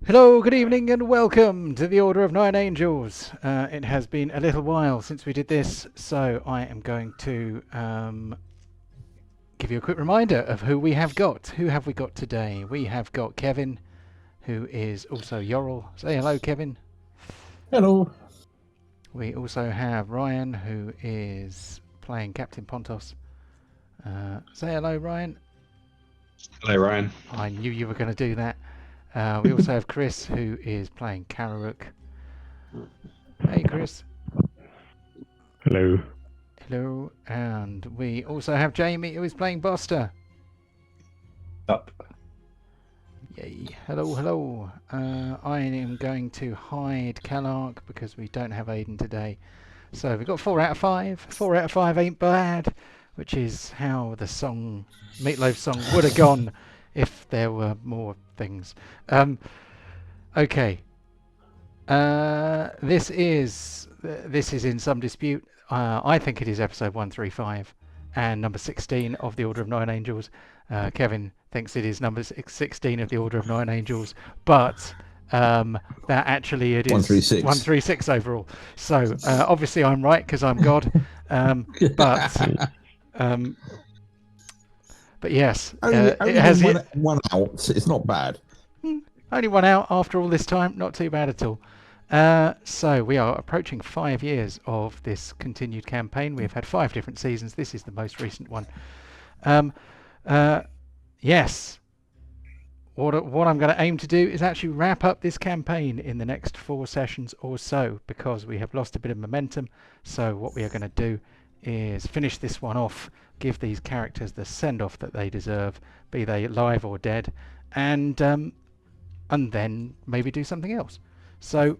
Hello, good evening, and welcome to the Order of Nine Angels. It has been a little while since we did this, so I am going to give you a quick reminder of who we have got. Who have we got today? We have got Kevin, who is also Yorl. Say hello, Kevin. Hello. We also have Ryan, who is playing Captain Pontos. Say hello, Ryan. Hello, Ryan. I knew you were going to do that. We also have Chris, who is playing Kararuk. Hey, Chris. Hello. Hello, and we also have Jamie, who is playing Buster. Up. Yay! Hello, hello. I am going to hide Kalark because we don't have Aiden today. So we've got 4 out of 5. 4 out of 5 ain't bad, which is how the song, Meatloaf song, would have gone if there were more things. Okay. This is in some dispute. I think it is episode 135 and number 16 of the Order of Nine Angels. Kevin thinks it is number 16 of the Order of Nine Angels, but that actually it is 136. 136 overall. So obviously I'm right because I'm God. But yes, only it has one out. It's not bad. Only one out after all this time. Not too bad at all. So we are approaching 5 years of this continued campaign. We have had 5 different seasons. This is the most recent one. Yes. What I'm going to aim to do is actually wrap up this campaign in the next 4 sessions or so, because we have lost a bit of momentum. So what we are going to do is finish this one off, give these characters the send-off that they deserve, be they live or dead, and then maybe do something else. So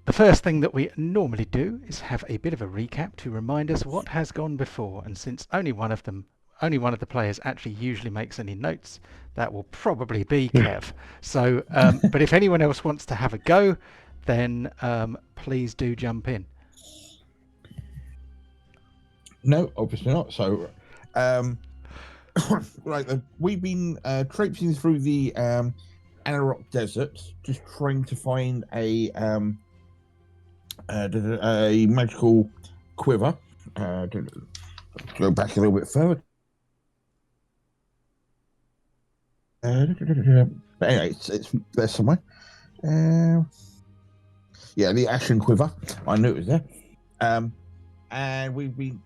the first thing that we normally do is have a bit of a recap to remind us what has gone before, and since only one of the players actually usually makes any notes, that will probably be Kev. So, but if anyone else wants to have a go, then please do jump in. No, obviously not. So, right, we've been traipsing through the Anarok Desert, just trying to find a magical quiver. Go back a little bit further. But anyway, it's there somewhere. Yeah, the Ashen Quiver. I knew it was there. And we've been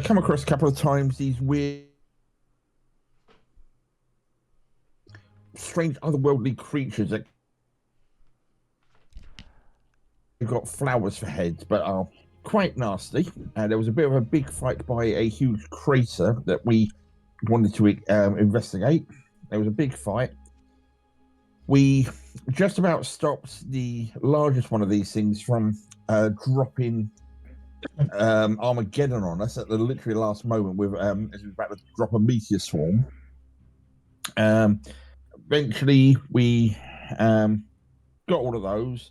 come across a couple of times these weird, strange, otherworldly creatures that have got flowers for heads, but are quite nasty. And there was a bit of a big fight by a huge crater that we wanted to investigate. There was a big fight. We just about stopped the largest one of these things from dropping Armageddon on us at the literally last moment with as we were about to drop a meteor swarm. Eventually we got all of those,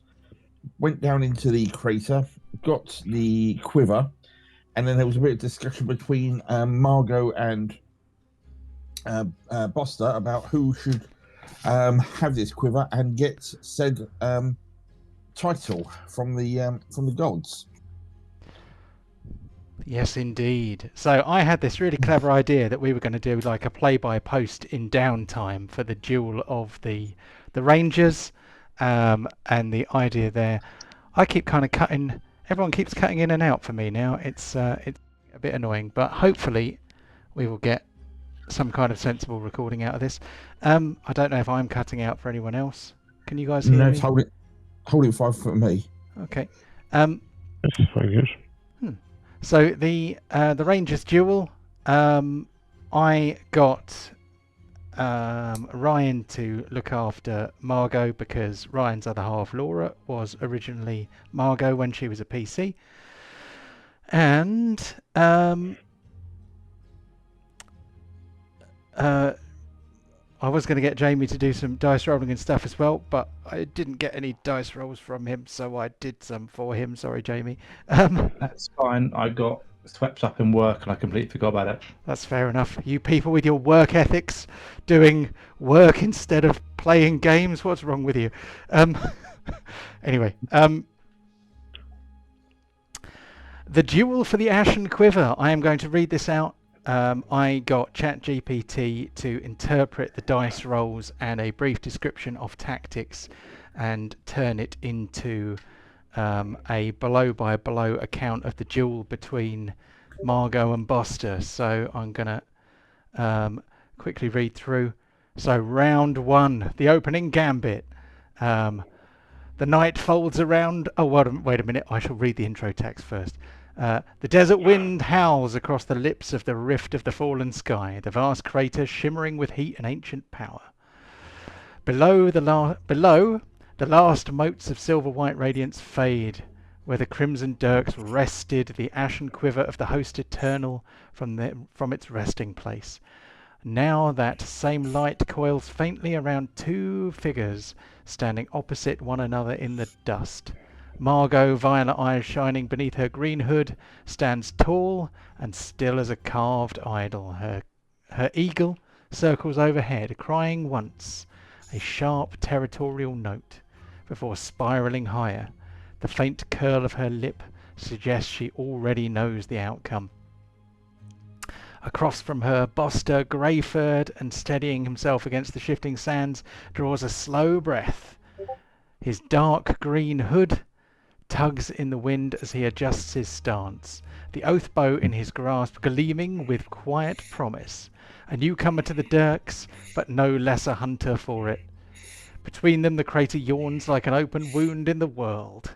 went down into the crater, got the quiver, and then there was a bit of discussion between Margot and Buster about who should have this quiver and get said title from the gods. Yes, indeed. So I had this really clever idea that we were going to do like a play-by-post in downtime for the duel of the Rangers, and the idea there. I keep kind of cutting. Everyone keeps cutting in and out for me now. It's a bit annoying, but hopefully we will get some kind of sensible recording out of this. I don't know if I'm cutting out for anyone else. Can you guys hear me? No, hold it 5 for me. Okay. That's fine, yes. So the Rangers duel, I got Ryan to look after Margot because Ryan's other half, Laura, was originally Margot when she was a PC. And I was going to get Jamie to do some dice rolling and stuff as well, but I didn't get any dice rolls from him, so I did some for him. Sorry, Jamie. That's fine. I got swept up in work and I completely forgot about it. That's fair enough. You people with your work ethics, doing work instead of playing games. What's wrong with you? Anyway, the Duel for the Ashen Quiver. I am going to read this out. I got ChatGPT to interpret the dice rolls and a brief description of tactics and turn it into a blow-by-blow account of the duel between Margot and Boster. So I'm going to quickly read through. So round 1, the opening gambit. The knight folds around... Oh, wait a minute. I shall read the intro text first. The desert wind howls across the lips of the rift of the fallen sky, the vast crater shimmering with heat and ancient power. Below, the last motes of silver-white radiance fade, where the crimson dirks rested, the ashen quiver of the host eternal from its resting place. Now that same light coils faintly around 2 figures standing opposite one another in the dust. Margot, violet eyes shining beneath her green hood, stands tall and still as a carved idol. Her eagle circles overhead, crying once, a sharp territorial note, before spiraling higher. The faint curl of her lip suggests she already knows the outcome. Across from her, Boster, grey-furred and steadying himself against the shifting sands, draws a slow breath. His dark green hood tugs in the wind as he adjusts his stance, the oath bow in his grasp gleaming with quiet promise. A newcomer to the Dirks, but no less a hunter for it. Between them the crater yawns like an open wound in the world.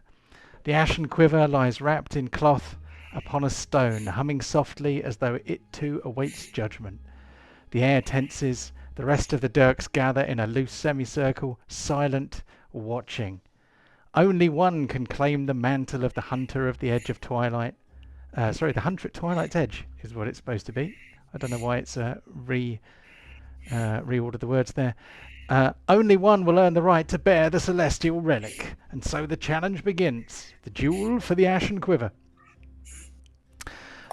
The ashen quiver lies wrapped in cloth upon a stone, humming softly as though it too awaits judgment. The air tenses, the rest of the Dirks gather in a loose semicircle, silent, watching. Only one can claim the mantle of the Hunter of the Edge of Twilight. The Hunter at Twilight's Edge is what it's supposed to be. I don't know why it's reordered the words there. Only one will earn the right to bear the celestial relic. And so the challenge begins. The duel for the ashen quiver.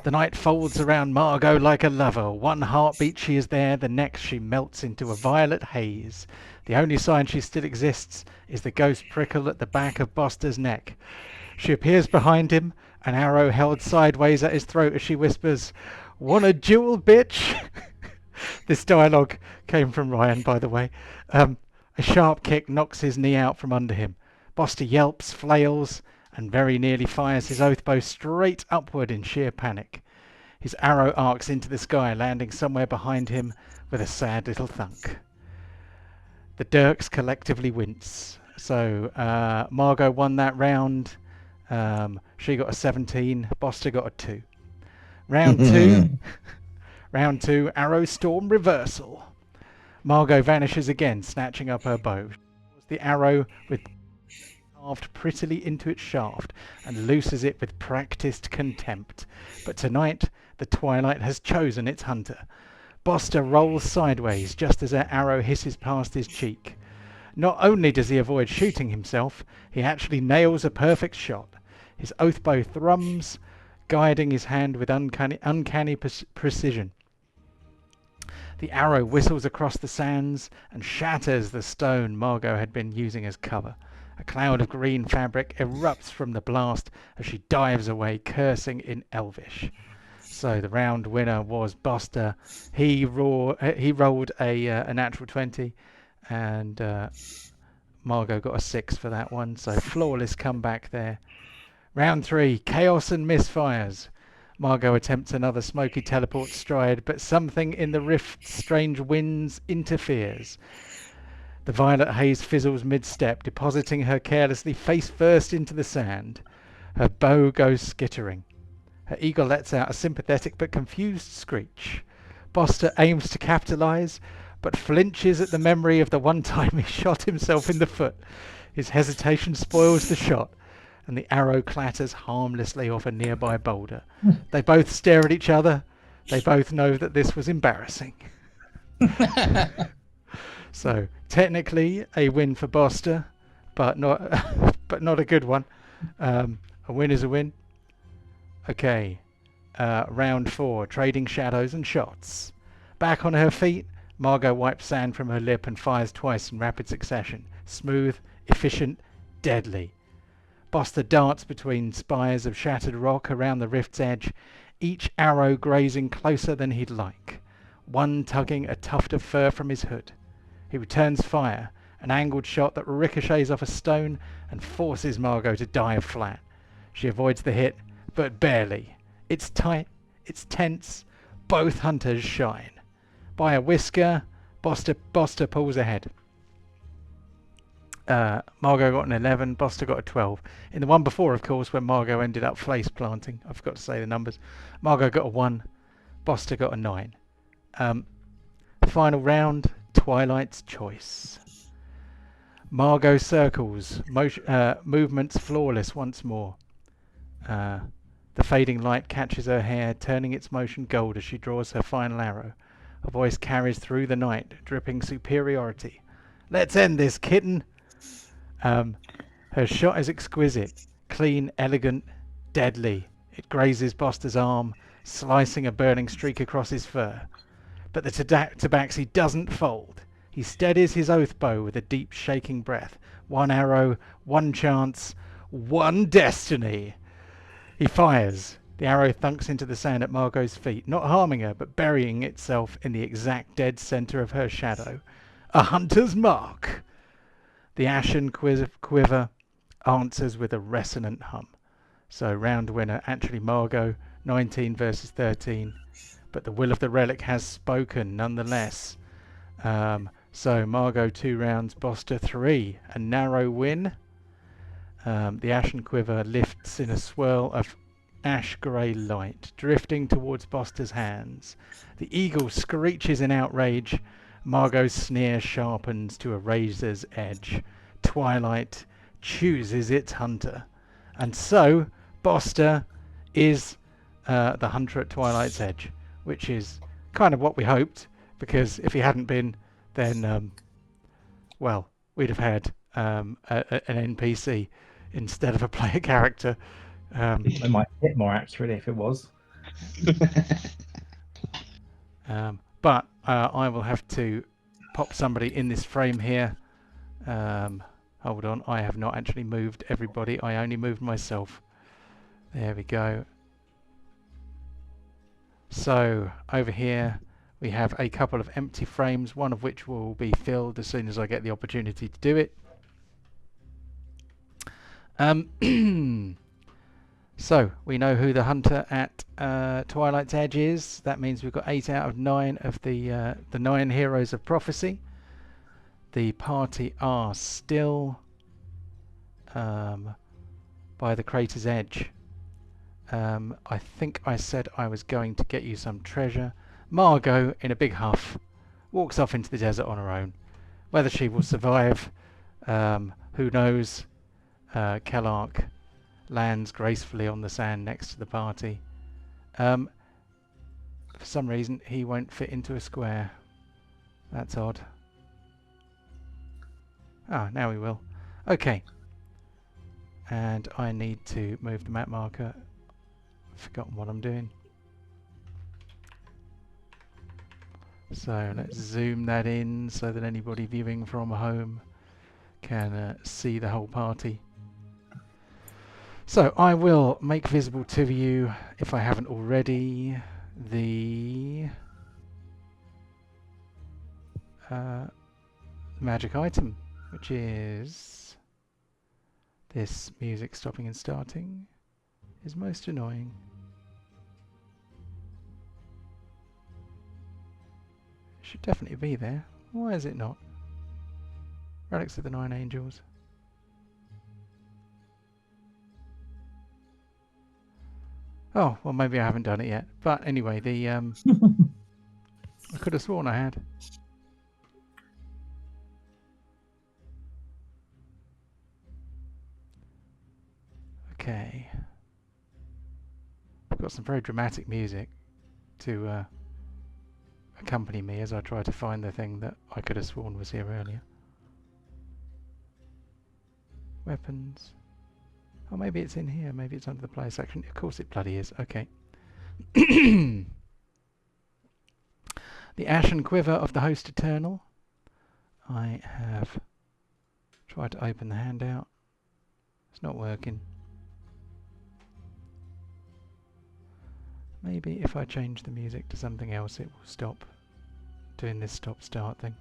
The night folds around Margot like a lover. One heartbeat she is there, the next she melts into a violet haze. The only sign she still exists is the ghost prickle at the back of Boster's neck. She appears behind him, an arrow held sideways at his throat as she whispers, "Want a duel, bitch?" This dialogue came from Ryan, by the way. A sharp kick knocks his knee out from under him. Boster yelps, flails, and very nearly fires his oath bow straight upward in sheer panic. His arrow arcs into the sky, landing somewhere behind him with a sad little thunk. The Dirks collectively wince. So Margot won that round. She got a 17. Boster got a 2. Round 2. Round 2, arrow storm reversal. Margot vanishes again, snatching up her bow. The arrow with carved prettily into its shaft and looses it with practiced contempt. But tonight, the twilight has chosen its hunter. Boster rolls sideways just as her arrow hisses past his cheek. Not only does he avoid shooting himself, he actually nails a perfect shot. His oath bow thrums, guiding his hand with uncanny precision. The arrow whistles across the sands and shatters the stone Margot had been using as cover. A cloud of green fabric erupts from the blast as she dives away, cursing in Elvish. So the round winner was Boster. He rolled a natural 20, and Margot got a 6 for that one. So flawless comeback there. Round 3, chaos and misfires. Margot attempts another smoky teleport stride, but something in the rift's strange winds interferes. The violet haze fizzles mid-step, depositing her carelessly face first into the sand. Her bow goes skittering. Her eagle lets out a sympathetic but confused screech. Boster aims to capitalize, but flinches at the memory of the one time he shot himself in the foot. His hesitation spoils the shot, and the arrow clatters harmlessly off a nearby boulder. They both stare at each other. They both know that this was embarrassing. So, technically, a win for Boster, but not a good one. A win is a win. Okay. round 4, trading shadows and shots. Back on her feet, Margot wipes sand from her lip and fires twice in rapid succession. Smooth, efficient, deadly. Boster darts between spires of shattered rock around the rift's edge, each arrow grazing closer than he'd like, one tugging a tuft of fur from his hood. He returns fire, an angled shot that ricochets off a stone and forces Margot to dive flat. She avoids the hit, but barely. It's tight, it's tense, both hunters shine. By a whisker, Boster pulls ahead. Margot got an 11, Boster got a 12. In the one before, of course, when Margot ended up face planting, I forgot to say the numbers, Margot got a 1, Boster got a 9. Final round, Twilight's Choice. Margot circles, movements flawless once more. The fading light catches her hair, turning its motion gold as she draws her final arrow. Her voice carries through the night, dripping superiority. Let's end this, kitten! Her shot is exquisite, clean, elegant, deadly. It grazes Boster's arm, slicing a burning streak across his fur. But the tabaxi doesn't fold. He steadies his oath bow with a deep, shaking breath. One arrow, one chance, one destiny. He fires. The arrow thunks into the sand at Margot's feet, not harming her, but burying itself in the exact dead center of her shadow. A hunter's mark. The ashen quiver answers with a resonant hum. So round winner, actually Margot, 19 versus 13. But the will of the relic has spoken nonetheless. So Margot 2 rounds, Boster 3. A narrow win. The ashen quiver lifts in a swirl of ash-grey light, drifting towards Boster's hands. The eagle screeches in outrage. Margot's sneer sharpens to a razor's edge. Twilight chooses its hunter. And so, Boster is the hunter at Twilight's Edge, which is kind of what we hoped, because if he hadn't been, then, well, we'd have had an NPC instead of a player character. It might hit more accurately if it was. But I will have to pop somebody in this frame here. Hold on, I have not actually moved everybody. I only moved myself. There we go. So over here we have a couple of empty frames, one of which will be filled as soon as I get the opportunity to do it. So we know who the hunter at Twilight's Edge is. That means we've got 8 out of 9 of the 9 heroes of prophecy. The party are still by the crater's edge. I think I said I was going to get you some treasure. Margot, in a big huff, walks off into the desert on her own. Whether she will survive, who knows? Kellark lands gracefully on the sand next to the party. For some reason, he won't fit into a square. That's odd. Ah, now he will. Okay. And I need to move the map marker. Forgotten what I'm doing. So let's zoom that in so that anybody viewing from home can see the whole party. So I will make visible to you, if I haven't already, the magic item, which is this music stopping and starting is most annoying. It should definitely be there. Why is it not? Relics of the 9 Angels. Oh, well maybe I haven't done it yet. But anyway, the I could have sworn I had. Okay. I've got some very dramatic music to accompany me as I try to find the thing that I could have sworn was here earlier. Weapons. Oh, maybe it's in here. Maybe it's under the player section. Of course it bloody is. Okay. The Ashen Quiver of the Host Eternal. I have tried to open the handout. It's not working. Maybe if I change the music to something else, it will stop doing this stop-start thing.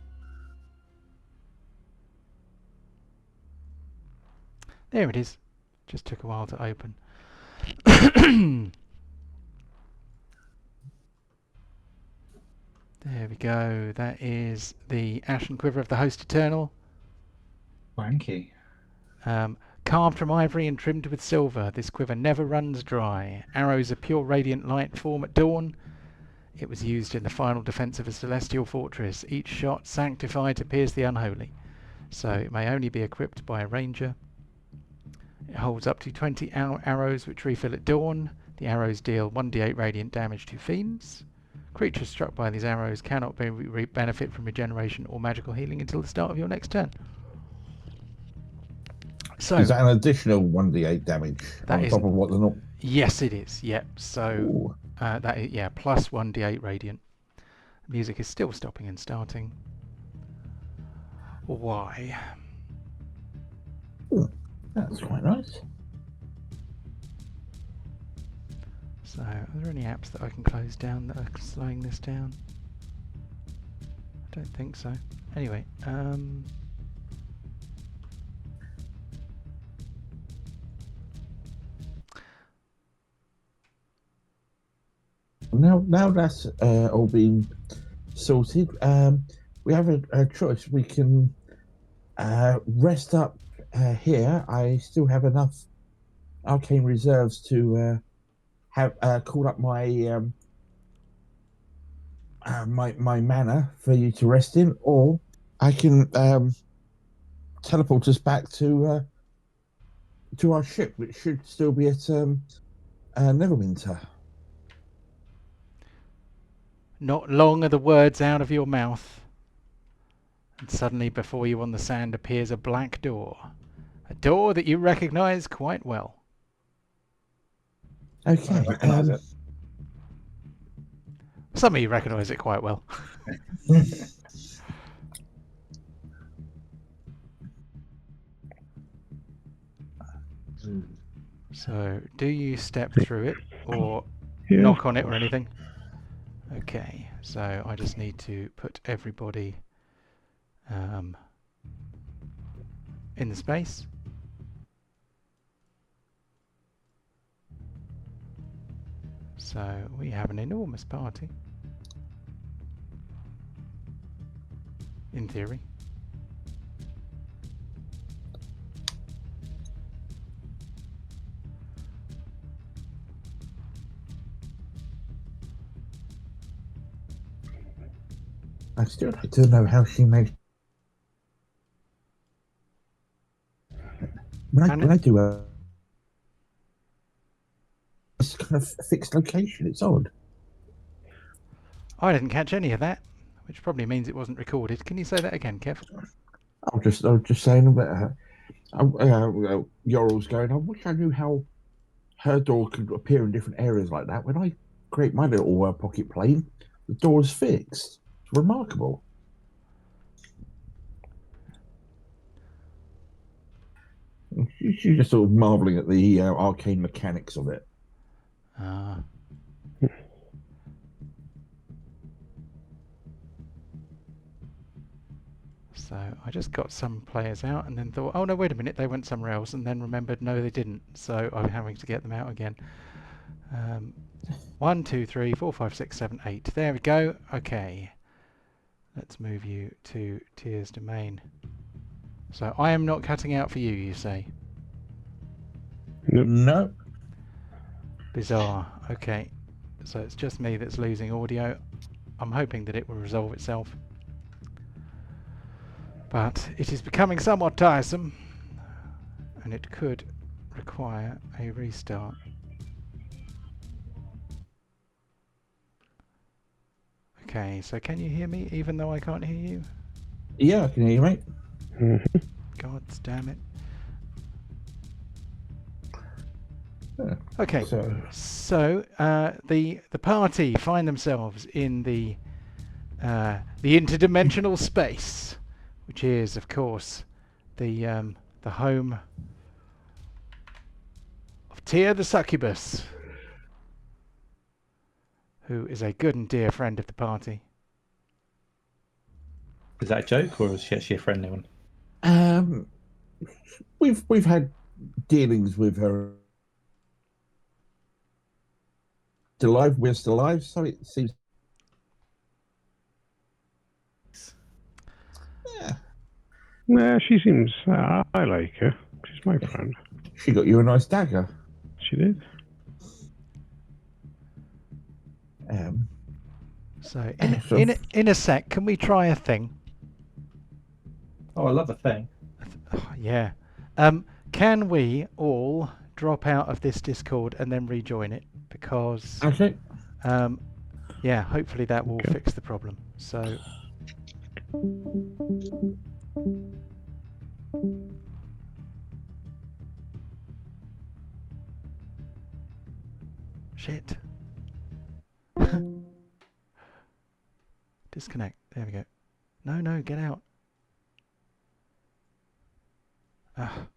There it is. Just took a while to open. There we go. That is the Ashen Quiver of the Host Eternal. Wanky. Carved from ivory and trimmed with silver, this quiver never runs dry. Arrows of pure radiant light form at dawn. It was used in the final defense of a celestial fortress. Each shot sanctified to pierce the unholy. So it may only be equipped by a ranger. It holds up to 20 arrows which refill at dawn. The arrows deal 1d8 radiant damage to fiends. Creatures struck by these arrows cannot benefit from regeneration or magical healing until the start of your next turn. So Is that an additional 1d8 damage That on is- top of what the normal? yes, it is. Yep. So Ooh. that is, yeah, plus 1d8 radiant. Music is still stopping and starting. Why? That's quite nice. So, are there any apps that I can close down that are slowing this down? I don't think so. Anyway, Now that's all been sorted, we have a choice. We can rest up here. I still have enough arcane reserves to have call up my my mana for you to rest in, or I can teleport us back to our ship, which should still be at Neverwinter. not long are the words out of your mouth, and suddenly before you on the sand appears a black door. A door that you recognise quite well. Okay. I recognise it. Some of you recognise it quite well. So, do you step through it, or Yeah. knock on it or anything? Okay, so I just need to put everybody in the space. So we have an enormous party, in theory. I still like to know how she makes. When I do this kind of fixed location, it's odd. I didn't catch any of that, which probably means it wasn't recorded. Can you say that again, Kev? I was just saying about Yorl's going. I wish I knew how her door could appear in different areas like that. When I create my little pocket plane, the door's fixed. It's remarkable. She's just sort of marveling at the arcane mechanics of it. So I just got some players out and then thought, oh no, wait a minute, they went somewhere else, and then remembered, no, they didn't. So I'm having to get them out again. 1, 2, 3, 4, 5, 6, 7, 8. There we go. Okay. Let's move you to Tier's domain. So I am not cutting out for you, you say? No. Bizarre. Okay. So it's just me that's losing audio. I'm hoping that it will resolve itself. But it is becoming somewhat tiresome, and it could require a restart. Okay, so can you hear me even though I can't hear you? Yeah, I can hear you, mate. God damn it. Okay. So the party find themselves in the interdimensional space, which is, of course, the home of Tia the Succubus, who is a good and dear friend of the party. Is that a joke, or is she actually a friendly one? We've had dealings with her. Still alive, we're still alive, so it seems. Yeah, Nah, she seems. I like her. She's my friend. she got you a nice dagger. She did. So So- in a sec, can we try a thing? Oh, I love a thing. Oh, yeah. Can we all drop out of this Discord and then rejoin it? Because Okay. yeah, hopefully that will Okay. fix the problem. So shit. Disconnect. There we go. No, get out. Ah.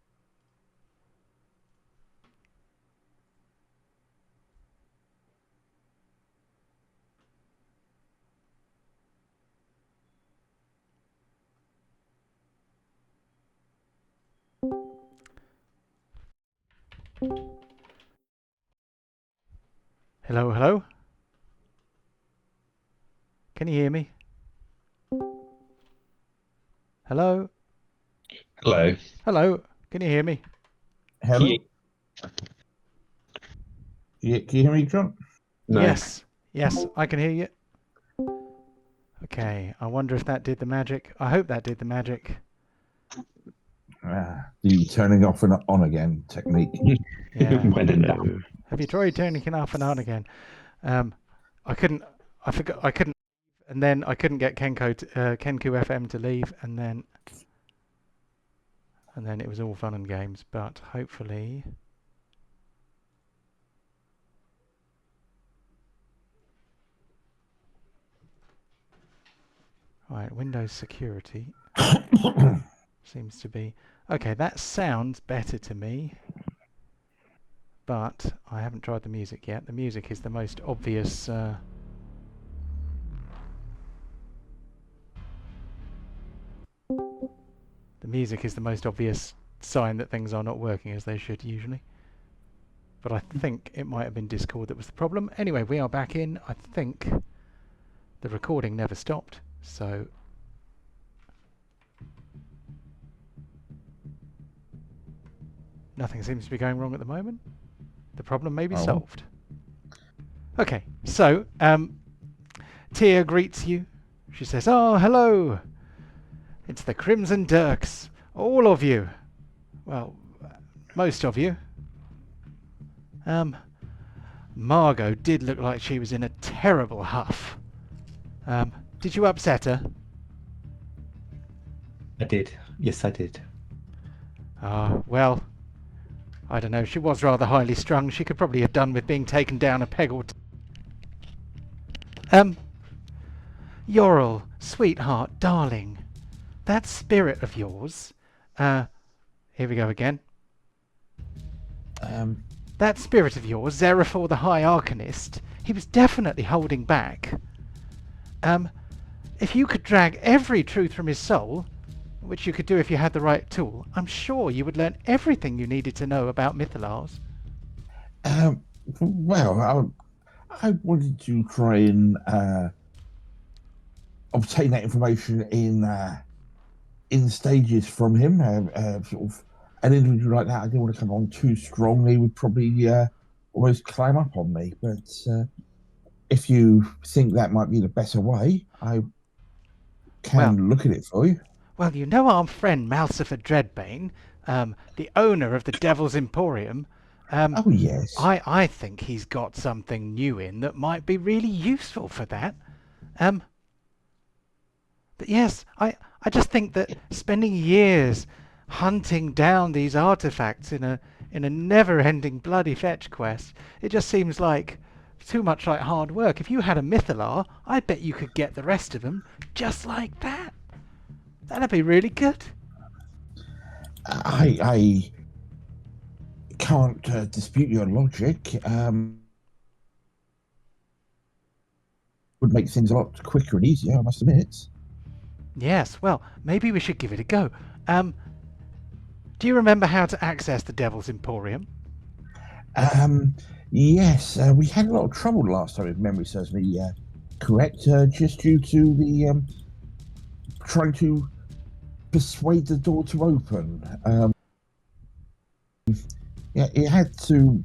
Hello, hello? Can you hear me? Hello? Hello. Hello? Can you hear me? Hello. Yeah. Can you hear me, John? No. Yes, I can hear you. Okay, I wonder if that did the magic. I hope that did the magic. The turning off and on again technique. Yeah. When in doubt. Hello. Have you tried turning it off and on again? I couldn't. I forgot. I couldn't. And then I couldn't get Kenku FM to leave, and then it was all fun and games. But hopefully, right. Windows security seems to be okay. That sounds better to me. But I haven't tried the music yet. The music is the most obvious. The music is the most obvious sign that things are not working as they should usually. But I think it might have been Discord that was the problem. Anyway, we are back in. I think the recording never stopped, so nothing seems to be going wrong at the moment. The problem may be solved. Okay, so Tia greets you. She says, "Oh, hello. It's the Crimson Dirks. All of you. Well, most of you. Margot did look like she was in a terrible huff. Did you upset her?" I did. Yes, I did. Well, I don't know. She was rather highly strung. She could probably have done with being taken down a peg or two. Yorl, sweetheart, darling, that spirit of yours. Here we go again. That spirit of yours, Zeraphor the High Arcanist, he was definitely holding back. If you could drag every truth from his soul, which you could do if you had the right tool, I'm sure you would learn everything you needed to know about Mythalars. Well, I wanted to try and obtain that information in stages from him. Sort of an individual like that, I didn't want to come on too strong. He would probably almost climb up on me. But if you think that might be the better way, I can look at it for you. Well, you know our friend Malsifer Dreadbane, the owner of the Devil's Emporium. Oh, yes. I think he's got something new in that might be really useful for that. But yes, I just think that spending years hunting down these artifacts in in a never-ending bloody fetch quest. It just seems like too much like hard work. If you had a Mythalar, I bet you could get the rest of them just like that. That'd be really good. I can't dispute your logic. Would make things a lot quicker and easier, I must admit. Yes, well, maybe we should give it a go. Do you remember how to access the Devil's Emporium? Yes, we had a lot of trouble last time, if memory serves me correct, just due to the trying to persuade the door to open. Yeah, it had to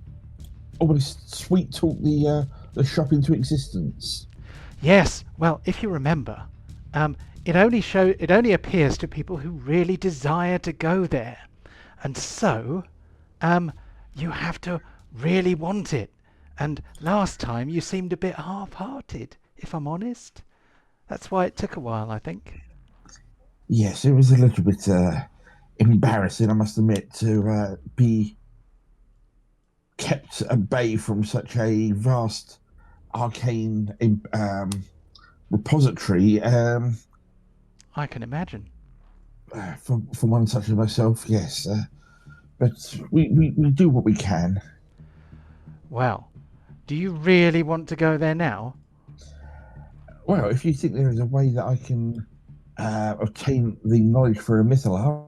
almost sweet talk the shop into existence. Yes, well, if you remember, it only appears to people who really desire to go there. And so, you have to really want it. And last time you seemed a bit half-hearted, if I'm honest. That's why it took a while, I think. Yes, it was a little bit embarrassing, I must admit, to be kept at bay from such a vast, arcane repository. I can imagine. For one such as myself, yes. But we do what we can. Well, do you really want to go there now? Well, if you think there is a way that I can obtain the knowledge for a Mythalar,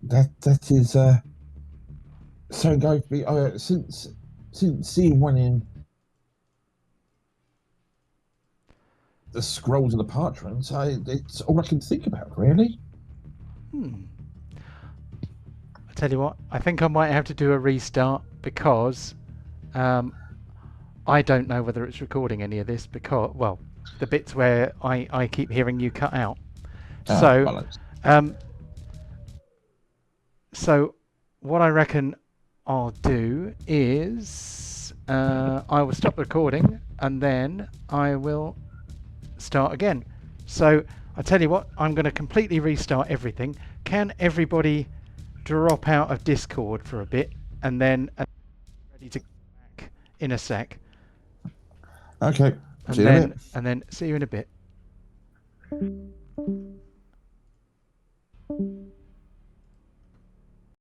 that is so going to be since seeing one in the scrolls and the parchments, it's all I can think about, really. I tell you what, I think I might have to do a restart because I don't know whether it's recording any of this because, well, the bits where I keep hearing you cut out. So what I reckon I'll do is I will stop recording and then I will start again. So I tell you what, I'm going to completely restart everything. Can everybody drop out of Discord for a bit and then ready to go back in a sec? Okay. And See you in a bit. then see you in a bit.